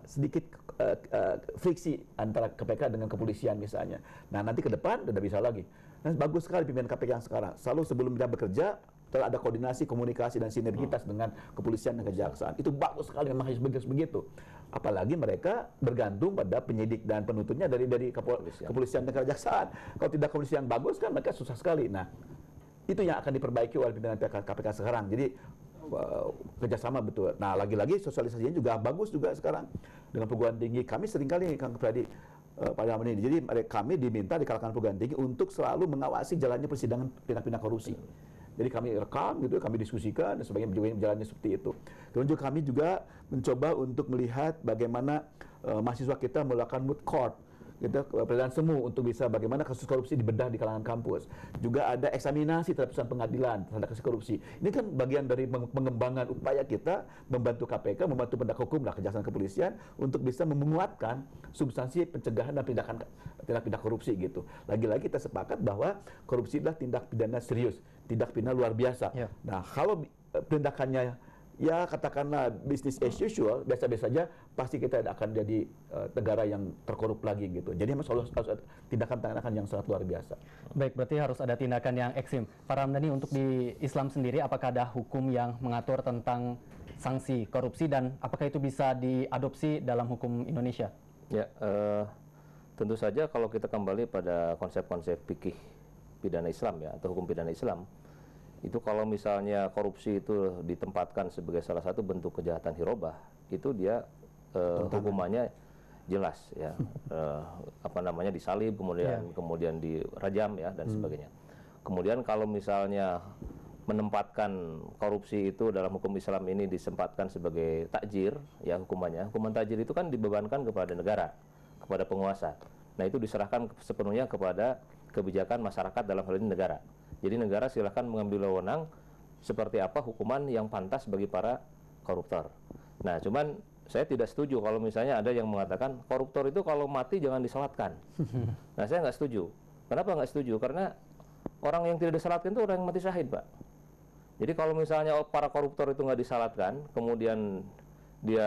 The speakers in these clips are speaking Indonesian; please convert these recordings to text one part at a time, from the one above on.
sedikit friksi antara KPK dengan kepolisian misalnya. Nah, nanti ke depan udah bisa lagi. Nah, bagus sekali pimpinan KPK yang sekarang. Selalu sebelum dia bekerja, ada koordinasi, komunikasi, dan sinergitas dengan kepolisian dan kejaksaan. Itu bagus sekali, memang harus begitu. Apalagi mereka bergantung pada penyidik dan penuntutnya dari kepolisian dan kejaksaan. Kalau tidak kepolisian yang bagus kan mereka susah sekali. Nah, itu yang akan diperbaiki oleh pimpinan KPK sekarang. Jadi kerjasama betul. Nah, lagi-lagi sosialisasinya juga bagus juga sekarang dengan perguruan tinggi. Kami seringkali Kang Pradi pada ini. Jadi kami diminta di kalangan perguruan tinggi untuk selalu mengawasi jalannya persidangan tindak pidana korupsi. Jadi kami rekam gitu, kami diskusikan dan sebagainya, juga jalannya seperti itu. Kemudian juga kami juga mencoba untuk melihat bagaimana mahasiswa kita melakukan moot court, gitu, perbedaan semu untuk bisa bagaimana kasus korupsi dibedah di kalangan kampus. Juga ada eksaminasi terhadap putusan pengadilan terhadap kasus korupsi. Ini kan bagian dari pengembangan upaya kita membantu KPK, membantu penegak hukum dan kejaksaan kepolisian untuk bisa menguatkan substansi pencegahan dan tindak pidana korupsi gitu. Lagi-lagi kita sepakat bahwa korupsi adalah tindak pidana serius, tindak pidana luar biasa. Ya. Nah, kalau tindakannya ya katakanlah bisnis as usual, biasa-biasa saja, pasti kita akan jadi negara yang terkorup lagi gitu. Jadi harus ada tindakan-tindakan yang sangat luar biasa. Baik, berarti harus ada tindakan yang ekstrim. Pak Ramdhani, untuk di Islam sendiri, apakah ada hukum yang mengatur tentang sanksi korupsi dan apakah itu bisa diadopsi dalam hukum Indonesia? Ya, tentu saja kalau kita kembali pada konsep-konsep fikih pidana Islam ya, atau hukum pidana Islam, itu kalau misalnya korupsi itu ditempatkan sebagai salah satu bentuk kejahatan hirobah, itu dia hukumannya jelas ya, apa namanya, disalib, kemudian dirajam ya, dan sebagainya. Kemudian kalau misalnya menempatkan korupsi itu dalam hukum Islam ini disempatkan sebagai takjir ya, hukuman takjir itu kan dibebankan kepada negara, kepada penguasa. Nah, itu diserahkan sepenuhnya kepada kebijakan masyarakat, dalam hal ini negara. Jadi negara silahkan mengambil wewenang seperti apa hukuman yang pantas bagi para koruptor. Nah, cuman saya tidak setuju kalau misalnya ada yang mengatakan koruptor itu kalau mati jangan disalatkan. Nah, saya nggak setuju. Kenapa nggak setuju? Karena orang yang tidak disalatkan itu orang yang mati syahid, Pak. Jadi kalau misalnya para koruptor itu nggak disalatkan, kemudian dia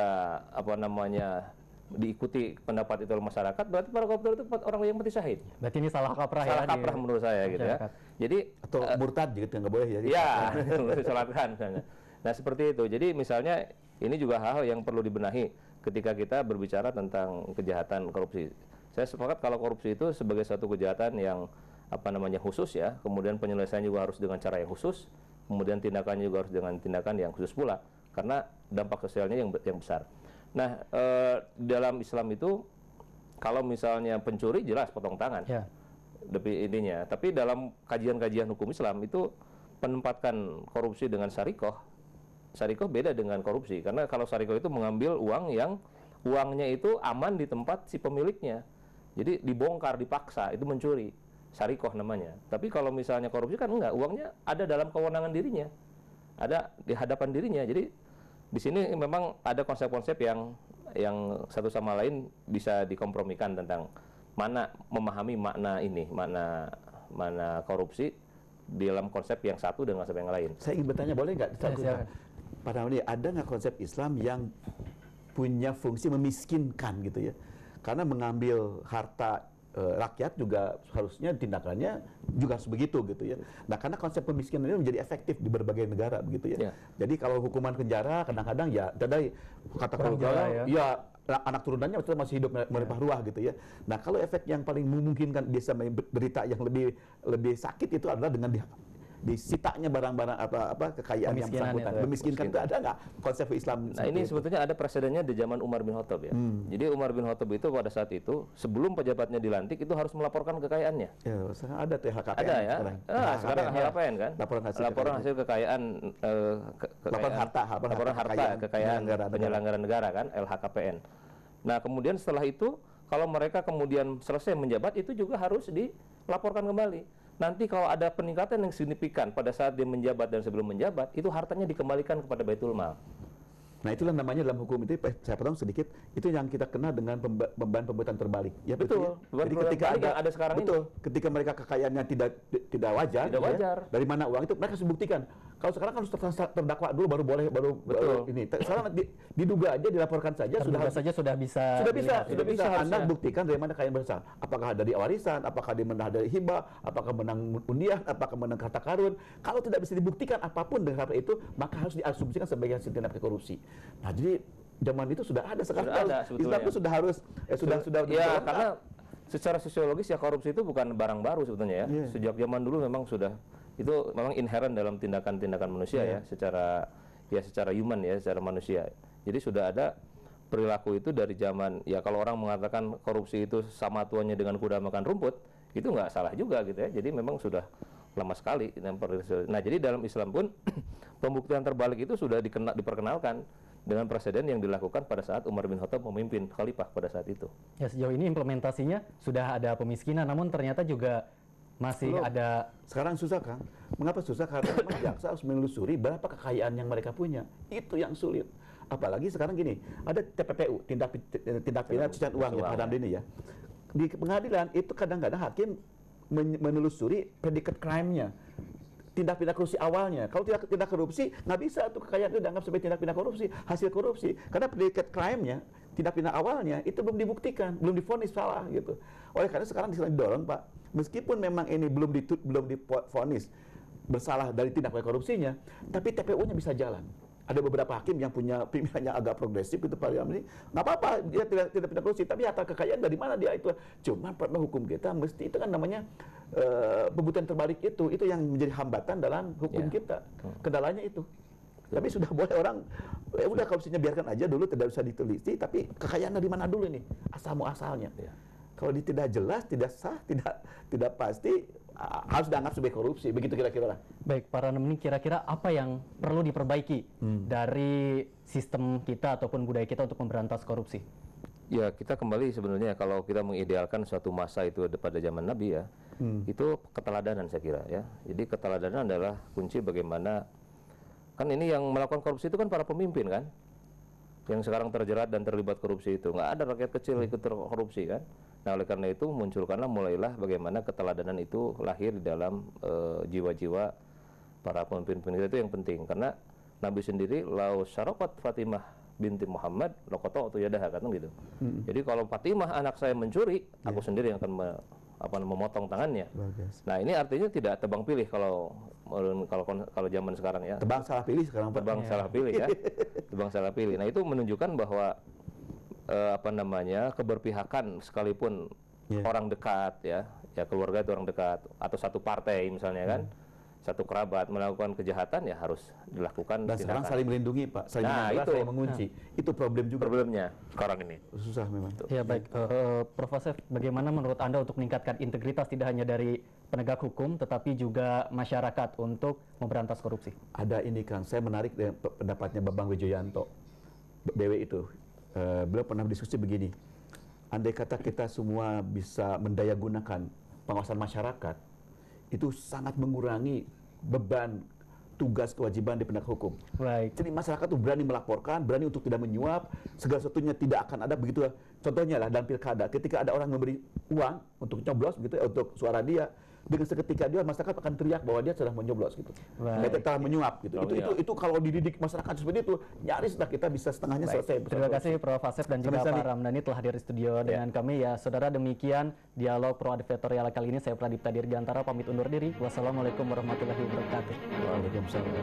apa namanya diikuti pendapat itu oleh masyarakat, berarti para koruptor itu orang yang mati syahid. Berarti ini salah kaprah ya? Salah kaprah menurut saya gitu ya. Jadi atau murtad gitu nggak boleh ya? Iya, disalatkan. Nah, seperti itu. Jadi misalnya ini juga hal-hal yang perlu dibenahi ketika kita berbicara tentang kejahatan korupsi. Saya sepakat kalau korupsi itu sebagai satu kejahatan yang apa namanya khusus ya, kemudian penyelesaian juga harus dengan cara yang khusus, kemudian tindakannya juga harus dengan tindakan yang khusus pula, karena dampak sosialnya yang besar. Nah, dalam Islam itu kalau misalnya pencuri jelas potong tangan, ininya. Tapi dalam kajian-kajian hukum Islam itu penempatkan korupsi dengan syarikoh beda dengan korupsi, karena kalau syarikoh itu mengambil uang yang uangnya itu aman di tempat si pemiliknya, jadi dibongkar, dipaksa, itu mencuri, syarikoh namanya. Tapi kalau misalnya korupsi kan enggak, uangnya ada dalam kewenangan dirinya, ada di hadapan dirinya. Jadi di sini memang ada konsep-konsep yang satu sama lain bisa dikompromikan tentang mana memahami makna ini, mana korupsi dalam konsep yang satu dengan konsep yang lain. Saya ingin bertanya, boleh nggak? Pak Ramli, ada nggak konsep Islam yang punya fungsi memiskinkan gitu ya? Karena mengambil harta rakyat juga harusnya tindakannya juga harus begitu gitu ya. Nah, karena konsep pemiskinan ini menjadi efektif di berbagai negara begitu ya. Jadi kalau hukuman penjara kadang-kadang ya tadi kata penjara ya anak turunannya masih hidup melimpah ruah gitu ya. Nah, kalau efek yang paling memungkinkan bisa menderita yang lebih sakit itu adalah dengan disitanya barang-barang apa kekayaan yang bersangkutan. Memiskinkan itu ada nggak konsep Islam? Nah, ini sebetulnya ada presidennya di zaman Umar bin Khattab ya. Jadi Umar bin Khattab itu pada saat itu sebelum pejabatnya dilantik itu harus melaporkan kekayaan Ya, sekarang ada tuh LHKPN. Ada ya. Sekarang LHKPN kan. Laporan hasil kekayaan, laporan harta kekayaan penyelenggara negara kan, LHKPN. Nah, kemudian setelah itu kalau mereka kemudian selesai menjabat itu juga harus dilaporkan kembali. Nanti kalau ada peningkatan yang signifikan pada saat dia menjabat dan sebelum menjabat, itu hartanya dikembalikan kepada Baitul Mal. Nah, itulah namanya dalam hukum itu, saya potong sedikit, itu yang kita kenal dengan beban pembuatan terbalik. Ya, betul. Ya? Jadi ketika ada sekarang ketika mereka kekayaannya tidak wajar, tidak wajar. Ya, dari mana uang itu mereka harus buktikan. Kalau sekarang kan harus terdakwa dulu baru ini. Sekarang diduga aja, dilaporkan saja Terduga saja sudah bisa dilihat, sudah bisa. Anda harusnya. buktikan dari mana kekayaan besar. Apakah dari warisan, apakah dia menang dari hibah, apakah menang undian, apakah menang harta karun. Kalau tidak bisa dibuktikan apapun dengan harta itu, maka harus diasumsikan sebagai hasil tindak korupsi. Nah, jadi zaman itu sudah ada, sekarang Sudah ada, sebetulnya. Islam itu sudah harus sudah Ya, karena secara sosiologis ya korupsi itu bukan barang baru sebetulnya ya. Iya. Sejak zaman dulu memang sudah, itu memang inherent dalam tindakan-tindakan manusia ya, secara human ya, secara manusia. Jadi sudah ada perilaku itu dari zaman, ya kalau orang mengatakan korupsi itu sama tuanya dengan kuda makan rumput, itu nggak salah juga gitu ya. Jadi memang sudah lama sekali. Nah, jadi dalam Islam pun pembuktian terbalik itu sudah diperkenalkan dengan presiden yang dilakukan pada saat Umar bin Khattab memimpin khalifah pada saat itu. Ya, sejauh ini implementasinya sudah ada pemiskinan, namun ternyata juga masih Belum. ada. Sekarang susah, Kang. Mengapa susah? Karena memang jaksa harus menelusuri berapa kekayaan yang mereka punya. Itu yang sulit. Apalagi sekarang gini, ada TPPU, tindak pidana pencucian uang ya, Pak Ramdhani ya. Di pengadilan itu kadang-kadang hakim menelusuri predicate crime-nya, tindak pidana korupsi awalnya. Kalau tindak korupsi, nggak bisa tuh kekayaan itu dianggap sebagai tindak pidana korupsi, hasil korupsi. Karena predicate crime-nya, tindak pidana awalnya, itu belum dibuktikan, belum divonis salah gitu. Oleh karena sekarang didorong, Pak, meskipun memang ini belum divonis bersalah dari tindak pidana korupsinya, tapi TPU-nya bisa jalan. Ada beberapa hakim yang punya pimpinannya agak progresif gitu, Pak Ramli, nggak apa-apa dia tidak pidana korupsi, tapi harta kekayaan dari mana dia itu. Cuma pada hukum kita mesti itu kan namanya pembuktian terbalik itu yang menjadi hambatan dalam hukum kita. Kendalanya itu. Tapi sudah boleh orang, udah korupsinya biarkan aja dulu, tidak usah diteliti, tapi kekayaan dari mana dulu nih, asal muasalnya. Kalau tidak jelas, tidak sah, tidak pasti, harus dianggap sebagai korupsi. Begitu kira-kira lah. Baik, Pak Ramdhani, kira-kira apa yang perlu diperbaiki dari sistem kita ataupun budaya kita untuk memberantas korupsi? Ya, kita kembali sebenarnya kalau kita mengidealkan suatu masa itu pada zaman Nabi ya, itu keteladanan saya kira ya. Jadi keteladanan adalah kunci bagaimana, kan ini yang melakukan korupsi itu kan para pemimpin kan, yang sekarang terjerat dan terlibat korupsi itu. Nggak ada rakyat kecil ikut korupsi kan. Nah, oleh karena itu mulailah bagaimana keteladanan itu lahir di dalam jiwa-jiwa para pemimpin-pemimpin itu yang penting. Karena Nabi sendiri, lau syarafat Fatimah binti Muhammad lokoto atau yadah, kata gitu. Jadi kalau Fatimah anak saya mencuri, aku sendiri yang akan memotong tangannya. Nah, ini artinya tidak tebang pilih kalau zaman sekarang ya. Tebang salah pilih sekarang, Pak. Tebang salah pilih ya. Tebang salah pilih. Nah, itu menunjukkan bahwa keberpihakan sekalipun orang dekat ya keluarga itu orang dekat atau satu partai misalnya kan, satu kerabat melakukan kejahatan ya harus dilakukan dan sekarang saling melindungi, Pak, saling saling mengunci. Itu problem juga, problemnya sekarang ini. Susah memang. Ya baik, Prof. Asef, bagaimana menurut Anda untuk meningkatkan integritas tidak hanya dari penegak hukum tetapi juga masyarakat untuk memberantas korupsi? Ada ini kan, saya menarik dengan pendapatnya Bambang Wijoyanto, BW itu. Beliau pernah berdiskusi begini, andai kata kita semua bisa mendayagunakan pengawasan masyarakat, itu sangat mengurangi beban tugas kewajiban di penegak hukum. Baik. Jadi masyarakat itu berani melaporkan, berani untuk tidak menyuap, segala sesuatunya tidak akan ada begitu. Contohnya lah dalam pilkada, ketika ada orang memberi uang untuk nyoblos gitu, untuk suara dia, dengan seketika dia masyarakat akan teriak bahwa dia sedang menyoblos gitu. Mereka telah menyuap gitu. Itu kalau dididik masyarakat seperti itu, nyaris lah kita bisa setengahnya selesai. Terima kasih Prof. Asef dan juga Pak Ramdhani telah hadir di studio dengan kami ya. Saudara, demikian dialog pro advertorial kali ini. Saya Pradipta Dirgantara pamit undur diri. Wassalamualaikum warahmatullahi wabarakatuh. Waalaikumsalam.